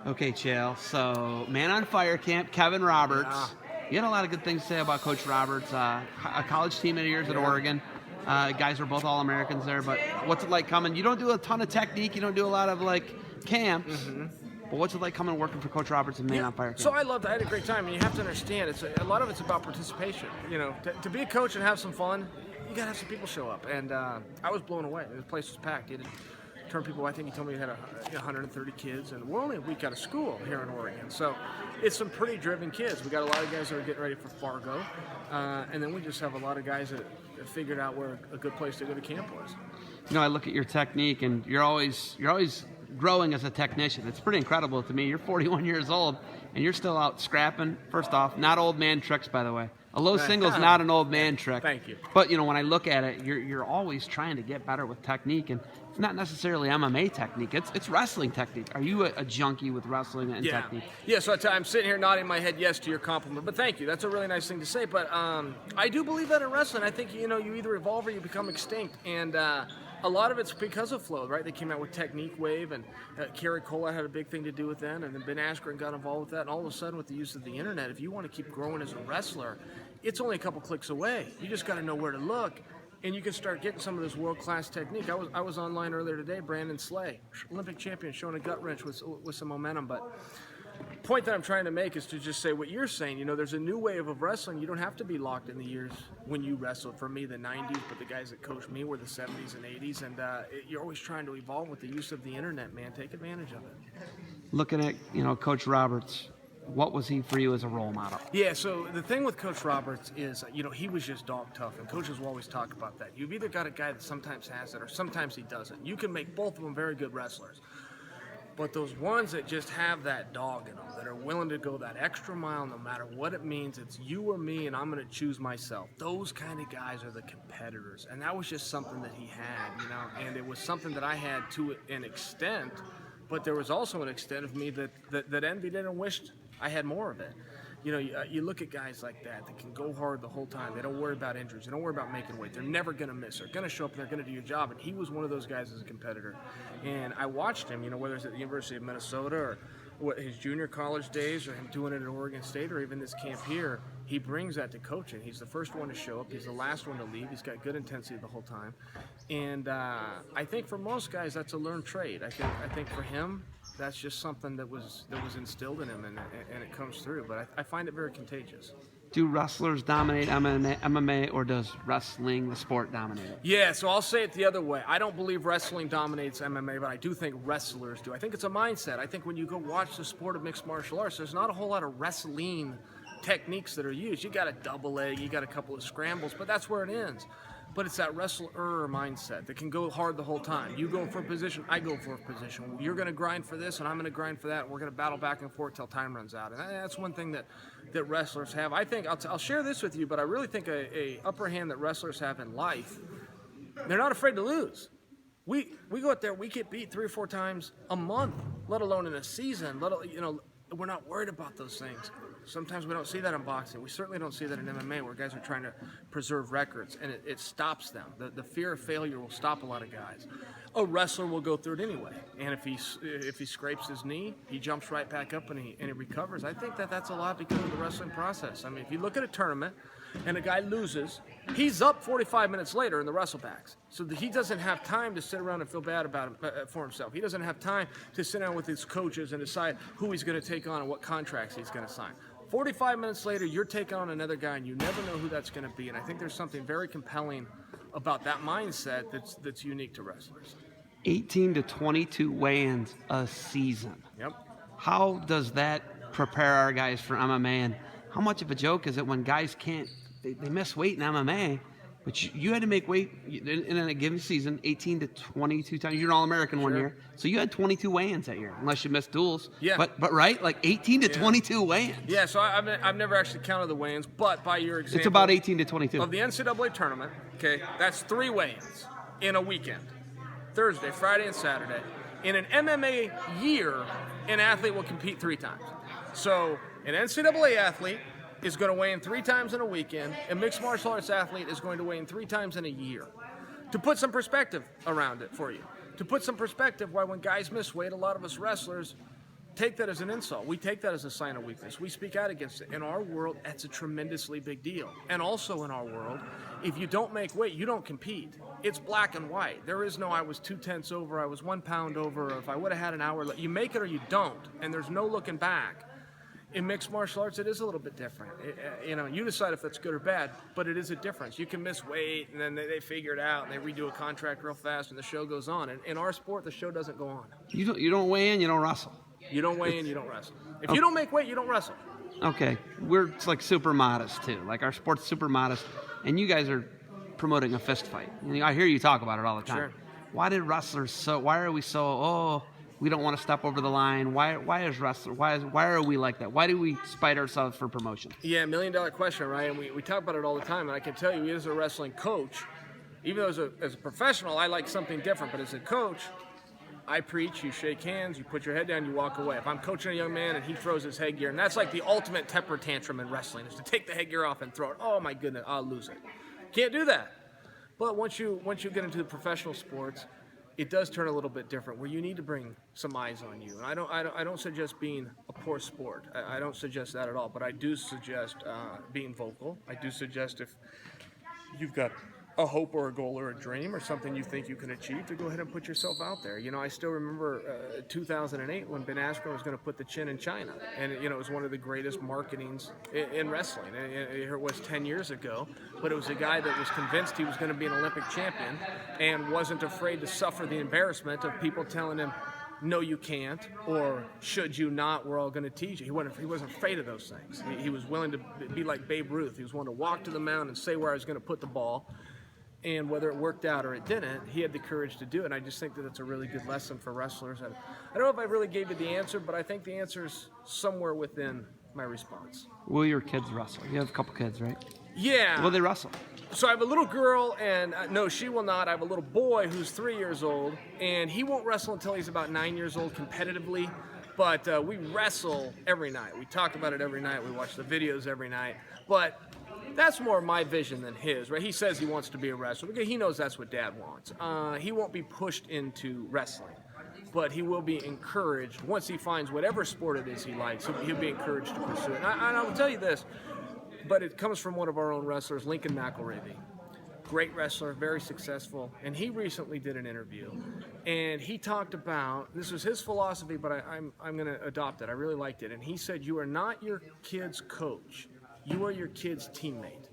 Okay, Chael. So, Man on Fire Camp, Kevin Roberts. Yeah. You had a lot of good things to say about Coach Roberts. A college team of yours at Oregon. Guys were both All-Americans there. But what's it like coming? You don't do a ton of technique. You don't do a lot of camps. Mm-hmm. But what's it like coming and working for Coach Roberts and Man on Fire Camp? So I loved it. I had a great time. And you have to understand, a lot of it's about participation. To be a coach and have some fun, you got to have some people show up. And I was blown away. The place was packed. He didn't turn people. I think he told me he had 130 kids, and we're only a week out of school here in Oregon. So it's some pretty driven kids. We got a lot of guys that are getting ready for Fargo, and then we just have a lot of guys that figured out where a good place to go to camp was. I look at your technique, and you're always growing as a technician. It's pretty incredible to me. You're 41 years old, and you're still out scrapping. First off, not old man tricks, by the way. A low single's not an old man trick. Thank you. But when I look at it, you're always trying to get better with technique, and it's not necessarily MMA technique. It's wrestling technique. Are you a junkie with wrestling and technique? Yeah. So I'm sitting here nodding my head yes to your compliment. But thank you. That's a really nice thing to say. But I do believe that in wrestling. I think you either evolve or you become extinct, and a lot of it's because of flow, right? They came out with Technique Wave, and Kerry Cola had a big thing to do with that, and then Ben Askren got involved with that. And all of a sudden, with the use of the internet, if you want to keep growing as a wrestler, it's only a couple clicks away. You just got to know where to look, and you can start getting some of this world-class technique. I was online earlier today, Brandon Slay, Olympic champion, showing a gut wrench with some momentum. But the point that I'm trying to make is to just say what you're saying. There's a new wave of wrestling. You don't have to be locked in the years when you wrestled. For me, the 90s, but the guys that coached me were the 70s and 80s, and you're always trying to evolve with the use of the internet, man. Take advantage of it. Looking at, Coach Roberts, what was he for you as a role model? Yeah, so the thing with Coach Roberts is, he was just dog tough, and coaches will always talk about that. You've either got a guy that sometimes has it or sometimes he doesn't. You can make both of them very good wrestlers. But those ones that just have that dog in them, that are willing to go that extra mile no matter what it means, it's you or me and I'm going to choose myself. Those kind of guys are the competitors. And that was just something that he had, and it was something that I had to an extent, but there was also an extent of me that envied it and wished I had more of it. You look at guys like that can go hard the whole time. They don't worry about injuries. They don't worry about making weight. They're never going to miss. They're going to show up and they're going to do your job. And he was one of those guys as a competitor. And I watched him, whether it's at the University of Minnesota or his junior college days or him doing it at Oregon State or even this camp here. He brings that to coaching. He's the first one to show up. He's the last one to leave. He's got good intensity the whole time. And I think for most guys, that's a learned trade. I think for him, that's just something that was instilled in him, and it comes through. But I find it very contagious. Do wrestlers dominate MMA, or does wrestling, the sport, dominate it? Yeah, so I'll say it the other way. I don't believe wrestling dominates MMA, but I do think wrestlers do. I think it's a mindset. I think when you go watch the sport of mixed martial arts, there's not a whole lot of wrestling techniques that are used. You got a double leg, you got a couple of scrambles, but that's where it ends. But it's that wrestler mindset that can go hard the whole time. You go for a position, I go for a position. You're going to grind for this, and I'm going to grind for that. And we're going to battle back and forth till time runs out. And that's one thing that wrestlers have. I think I'll share this with you, but I really think a upper hand that wrestlers have in life. They're not afraid to lose. We go out there, we get beat 3 or 4 times a month, let alone in a season. We're not worried about those things. Sometimes we don't see that in boxing. We certainly don't see that in MMA, where guys are trying to preserve records, and it stops them. The fear of failure will stop a lot of guys. A wrestler will go through it anyway, and if he scrapes his knee, he jumps right back up and he recovers. I think that's a lot because of the wrestling process. I mean, if you look at a tournament and a guy loses, he's up 45 minutes later in the wrestlebacks. So he doesn't have time to sit around and feel bad about for himself. He doesn't have time to sit down with his coaches and decide who he's going to take on and what contracts he's going to sign. 45 minutes later, you're taking on another guy, and you never know who that's going to be. And I think there's something very compelling about that mindset that's unique to wrestlers. 18 to 22 weigh-ins a season. Yep. How does that prepare our guys for MMA? And how much of a joke is it when guys can't, they miss weight in MMA, but you had to make weight in a given season 18 to 22 times. You're an All-American one year, so you had 22 weigh-ins that year, unless you missed duels. Yeah. But right, like 18 to 22 weigh-ins. Yeah, so I've never actually counted the weigh-ins, but by your example, it's about 18 to 22 of the NCAA tournament. Okay, that's 3 weigh-ins in a weekend: Thursday, Friday, and Saturday. In an MMA year, an athlete will compete 3 times. So an NCAA athlete is going to weigh in 3 times in a weekend. A mixed martial arts athlete is going to weigh in 3 times in a year. To put some perspective around it for you, to put some perspective, why when guys miss weight, a lot of us wrestlers, take that as an insult. We take that as a sign of weakness. We speak out against it. In our world, that's a tremendously big deal. And also in our world, if you don't make weight, you don't compete. It's black and white. There is no I was 2/10 over, I was 1 pound over, or if I would have had an hour, you make it or you don't. And there's no looking back. In mixed martial arts, it is a little bit different. You decide if that's good or bad, but it is a difference. You can miss weight, and then they figure it out, and they redo a contract real fast, and the show goes on. And in our sport, the show doesn't go on. You don't weigh in, you don't wrestle. You don't weigh in, you don't wrestle. If you don't make weight, you don't wrestle. Okay, it's like super modest too. Like our sport's super modest, and you guys are promoting a fist fight. I hear you talk about it all the time. Sure. Why are we so we don't want to step over the line? Why are we like that? Why do we spite ourselves for promotion? Yeah, $1 million question, right? And we talk about it all the time. And I can tell you, as a wrestling coach, even though as a professional, I like something different. But as a coach, I preach, you shake hands, you put your head down, you walk away. If I'm coaching a young man and he throws his headgear, and that's like the ultimate temper tantrum in wrestling, is to take the headgear off and throw it. Oh my goodness, I'll lose it. Can't do that. But once you get into the professional sports, it does turn a little bit different, where you need to bring some eyes on you. And I don't suggest being a poor sport. I don't suggest that at all. But I do suggest being vocal. I do suggest if you've got a hope or a goal or a dream or something you think you can achieve, to go ahead and put yourself out there. I still remember 2008 when Ben Askren was going to put the chin in China. And, it was one of the greatest marketings in wrestling. And here it was 10 years ago, but it was a guy that was convinced he was going to be an Olympic champion and wasn't afraid to suffer the embarrassment of people telling him, no, you can't, or should you not, we're all going to teach you. He wasn't afraid of those things. He was willing to be like Babe Ruth. He was willing to walk to the mound and say where I was going to put the ball. And whether it worked out or it didn't, he had the courage to do it. And I just think that it's a really good lesson for wrestlers. And I don't know if I really gave you the answer, but I think the answer is somewhere within my response. Will your kids wrestle? You have a couple kids, right? Yeah. Will they wrestle? So I have a little girl, and no, she will not. I have a little boy who's 3 years old, and he won't wrestle until he's about 9 years old competitively. But we wrestle every night. We talk about it every night. We watch the videos every night. But that's more my vision than his, right? He says he wants to be a wrestler because he knows that's what Dad wants. He won't be pushed into wrestling, but he will be encouraged once he finds whatever sport it is he likes. He'll be encouraged to pursue it. And I will tell you this, but it comes from one of our own wrestlers, Lincoln McElravy. Great wrestler, very successful, and he recently did an interview, and he talked about, this was his philosophy, but I'm going to adopt it. I really liked it. And he said, you are not your kid's coach. You are your kid's teammate.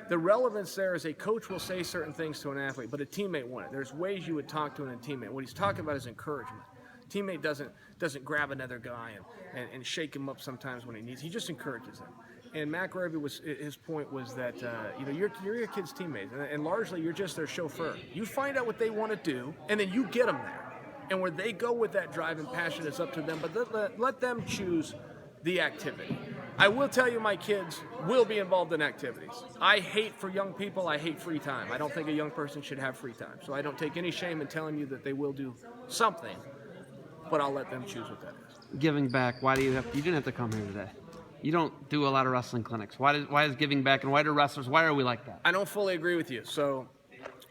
The relevance there is a coach will say certain things to an athlete, but a teammate won't. There's ways you would talk to a teammate. What he's talking about is encouragement. Teammate doesn't grab another guy and shake him up sometimes when he needs. He just encourages him. And McElravy his point was that you're your kid's teammate, and largely you're just their chauffeur. You find out what they want to do, and then you get them there. And where they go with that drive and passion is up to them, but let them choose the activity. I will tell you, my kids will be involved in activities. I hate for young people, I hate free time. I don't think a young person should have free time. So I don't take any shame in telling you that they will do something, but I'll let them choose what that is. Giving back, you didn't have to come here today. You don't do a lot of wrestling clinics. Why is giving back, and why do wrestlers, why are we like that? I don't fully agree with you. So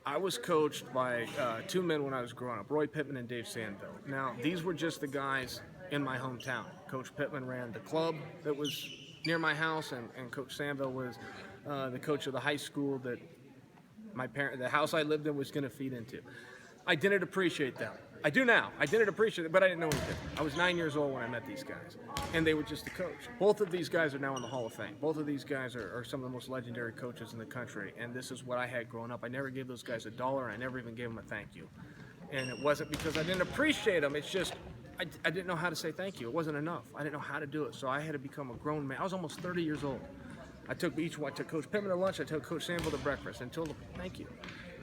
I was coached by two men when I was growing up, Roy Pittman and Dave Sandville. Now, these were just the guys in my hometown. Coach Pittman ran the club that was near my house, and Coach Sandville was the coach of the high school that the house I lived in was going to feed into. I didn't appreciate them. I do now. I didn't appreciate it, but I didn't know anything. I was 9 years old when I met these guys, and they were just the coach. Both of these guys are now in the Hall of Fame. Both of these guys are some of the most legendary coaches in the country, and this is what I had growing up. I never gave those guys $1. I never even gave them a thank you. And it wasn't because I didn't appreciate them. It's just I didn't know how to say thank you. It wasn't enough. I didn't know how to do it, so I had to become a grown man. I was almost 30 years old. I took Coach Pittman to lunch. I took Coach Sandville to breakfast and told them thank you.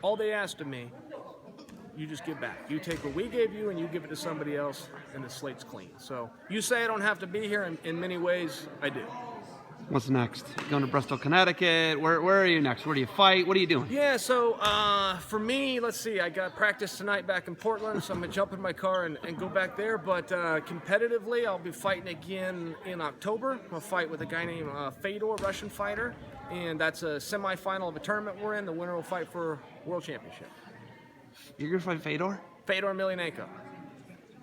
All they asked of me, you just give back. You take what we gave you and you give it to somebody else, and the slate's clean. So you say I don't have to be here. In many ways, I do. What's next? Going to Bristol, Connecticut? Where are you next? Where do you fight? What are you doing? Yeah, so for me, let's see. I got practice tonight back in Portland, so I'm going to jump in my car and go back there. But competitively, I'll be fighting again in October. I'll fight with a guy named Fedor, Russian fighter. And that's a semifinal of a tournament we're in. The winner will fight for World Championship. You're going to fight Fedor? Fedor Emelianenko.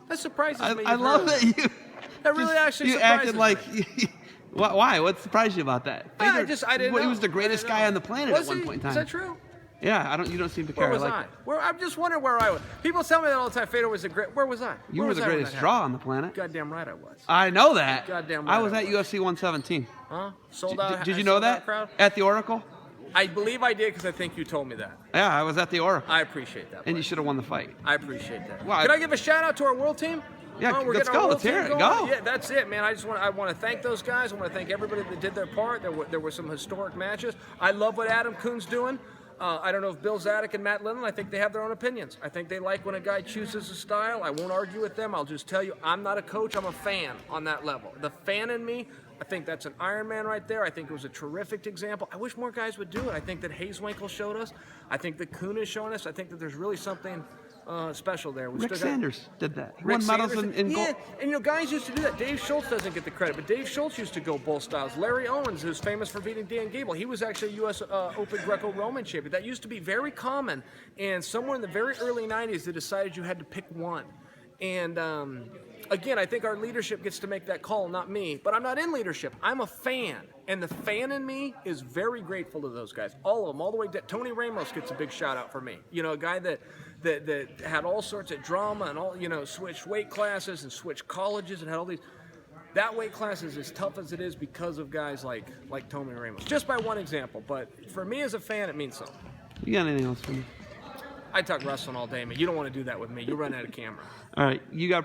That surprises me. I love that you... That really actually you surprises acted like. me. Why? What surprised you about that? I didn't know. He was the greatest guy on the planet Was at one he? point in time. Is that true? Yeah, you don't seem to care. Where was like I? it. I'm just wondering where I was. People tell me that all the time. Fedor was the great. Where was I? You Where were was the I when greatest that draw happened? on the planet. Goddamn right I was. I know that. Goddamn I right was I at UFC 117. Huh? Sold out. Did you I know sold out that? crowd? At the Oracle? I believe I did because I think you told me that. Yeah, I was at the Oracle. I appreciate that. And you buddy. should have won the fight. I appreciate that. Well, Can I give a shout out to our world team? Yeah, we're let's getting our go. world Let's hear team it. going. Go. Yeah, that's it, man. I want to thank those guys. I want to thank everybody that did their part. There were some historic matches. I love what Adam Kuhn's doing. I don't know if Bill Zadok and Matt Lindland, I think they have their own opinions. I think they like when a guy chooses a style. I won't argue with them. I'll just tell you, I'm not a coach. I'm a fan on that level. The fan in me, I think that's an Iron Man right there. I think it was a terrific example. I wish more guys would do it. I think that Hayes-Winkle showed us. I think that Kuhn is showing us. I think that there's really something special there. Rick Sanders did that. He Rick won medals Sanders, in yeah, gold. and guys used to do that. Dave Schultz doesn't get the credit, but Dave Schultz used to go both styles. Larry Owens, who's famous for beating Dan Gable, he was actually a U.S. Open Greco-Roman champion. That used to be very common, and somewhere in the very early 90s, they decided you had to pick one. And again, I think our leadership gets to make that call, not me. But I'm not in leadership. I'm a fan. And the fan in me is very grateful to those guys. All of them, all the way down. Tony Ramos gets a big shout out for me. You know, a guy that had all sorts of drama and all, switched weight classes and switched colleges and had all these. That weight class is as tough as it is because of guys like Tony Ramos. Just by one example. But for me as a fan, it means something. You got anything else for me? I talk wrestling all day, man. You don't want to do that with me. You run out of camera. All right, you got